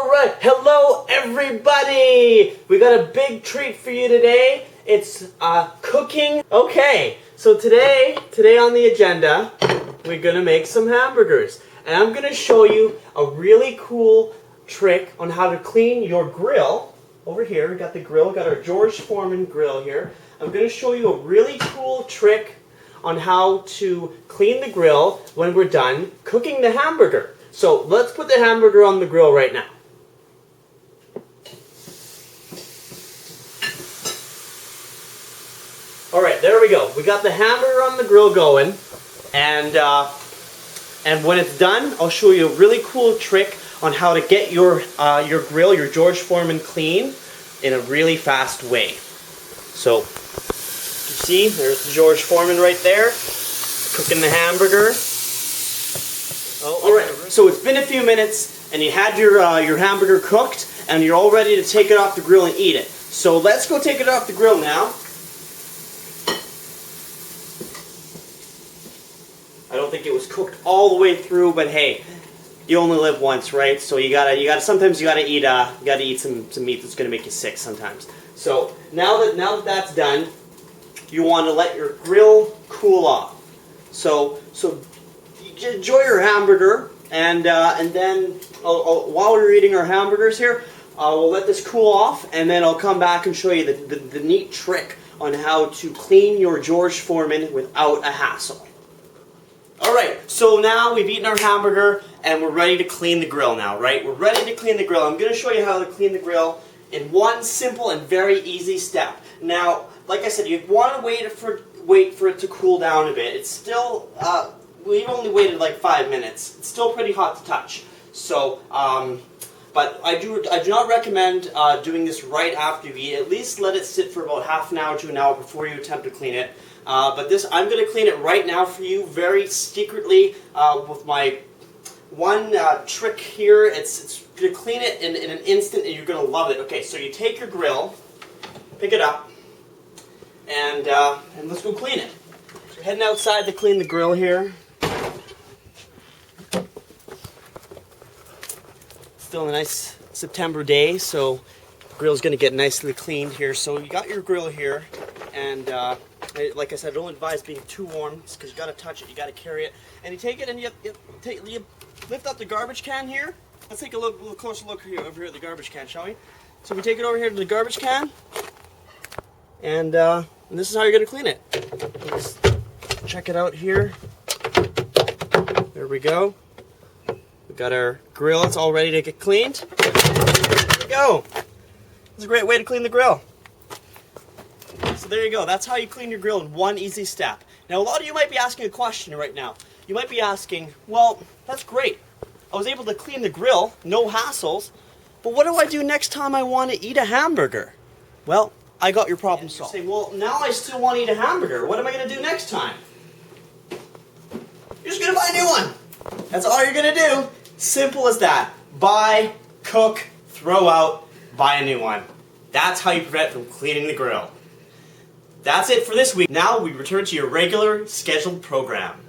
Alright, hello everybody! We got a big treat for you today. It's cooking. Okay, so today on the agenda, we're gonna make some hamburgers. And I'm gonna show you a really cool trick on how to clean your grill. Over here, we got the grill, got our George Foreman Grill here. I'm gonna show you a really cool trick on how to clean the grill when we're done cooking the hamburger. So let's put the hamburger on the grill right now. Alright, there we go. We got the hamburger on the grill going, and when it's done, I'll show you a really cool trick on how to get your grill, your George Foreman, clean in a really fast way. So, you see, there's the George Foreman right there, cooking the hamburger. Oh, alright, so it's been a few minutes, and you had your hamburger cooked, and you're all ready to take it off the grill and eat it. So let's go take it off the grill now. I don't think it was cooked all the way through, but hey, you only live once, right? So you gotta sometimes you gotta eat some meat that's gonna make you sick sometimes. So now that that's done, you want to let your grill cool off. So you enjoy your hamburger, and then while we're eating our hamburgers here, we'll let this cool off, and then I'll come back and show you the neat trick on how to clean your George Foreman without a hassle. Alright, so now we've eaten our hamburger and we're ready to clean the grill now, right? We're ready to clean the grill. I'm going to show you how to clean the grill in one simple and very easy step. Now, like I said, you want to wait for it to cool down a bit. It's still, we've only waited like 5 minutes. It's still pretty hot to touch. So, but I do not recommend doing this right after you eat. At least let it sit for about half an hour to an hour before you attempt to clean it. But this, I'm going to clean it right now for you, very secretly, with my one trick here. It's going to clean it in an instant, and you're going to love it. Okay, so you take your grill, pick it up, and let's go clean it. So we're heading outside to clean the grill here. Still a nice September day, so the grill's going to get nicely cleaned here. So you got your grill here, and like I said, I don't advise being too warm because you got to touch it, you got to carry it, and you take it and you lift up the garbage can here. Let's take a little closer look here over here at the garbage can, shall we? So we take it over here to the garbage can, and this is how you're going to clean it. Let's check it out here. There we go. We got our grill; it's all ready to get cleaned. There we go. It's a great way to clean the grill. So there you go. That's how you clean your grill in one easy step. Now, a lot of you might be asking a question right now. You might be asking, well, that's great. I was able to clean the grill, no hassles, but what do I do next time I want to eat a hamburger? Well, I got your problem solved. You're saying, well, now I still want to eat a hamburger. What am I going to do next time? You're just going to buy a new one. That's all you're going to do. Simple as that. Buy, cook, throw out, buy a new one. That's how you prevent from cleaning the grill. That's it for this week. Now we return to your regular scheduled program.